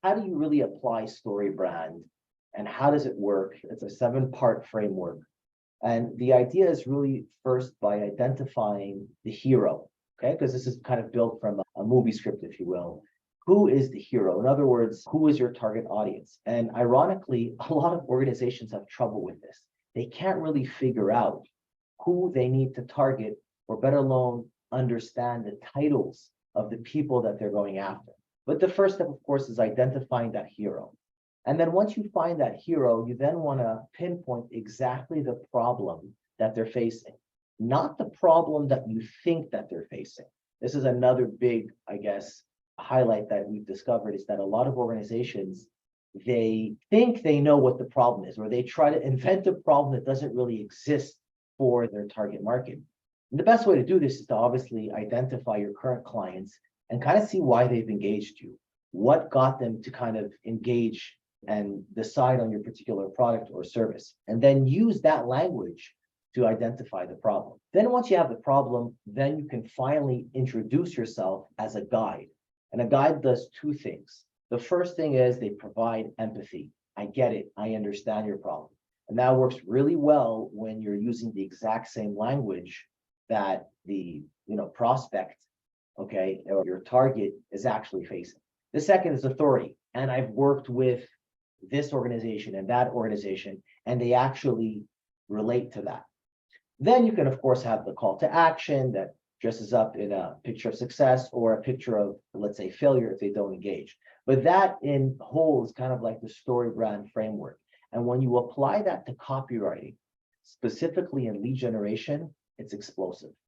how do you really apply story brand and how does it work? It's a 7-part framework. And the idea is really first by identifying the hero, okay? Because this is kind of built from a movie script, if you will. Who is the hero? In other words, who is your target audience? And ironically, a lot of organizations have trouble with this. They can't really figure out who they need to target, or better alone, understand the titles of the people that they're going after. But the first step, of course, is identifying that hero. And then once you find that hero, you then want to pinpoint exactly the problem that they're facing, not the problem that you think that they're facing. This is another big, I guess, highlight that we've discovered is that a lot of organizations, they think they know what the problem is, or they try to invent a problem that doesn't really exist for their target market. And the best way to do this is to obviously identify your current clients and kind of see why they've engaged you. What got them to kind of engage and decide on your particular product or service, and then use that language to identify the problem. Then once you have the problem, then you can finally introduce yourself as a guide. And a guide does two things. The first thing is they provide empathy. I get it. I understand your problem. And that works really well when you're using the exact same language that the prospect, okay, or your target is actually facing. The second is authority. And I've worked with this organization and that organization, and they actually relate to that. Then you can, of course, have the call to action that dresses up in a picture of success or a picture of, let's say, failure if they don't engage. But that in whole is kind of like the story brand framework. And when you apply that to copywriting, specifically in lead generation, it's explosive.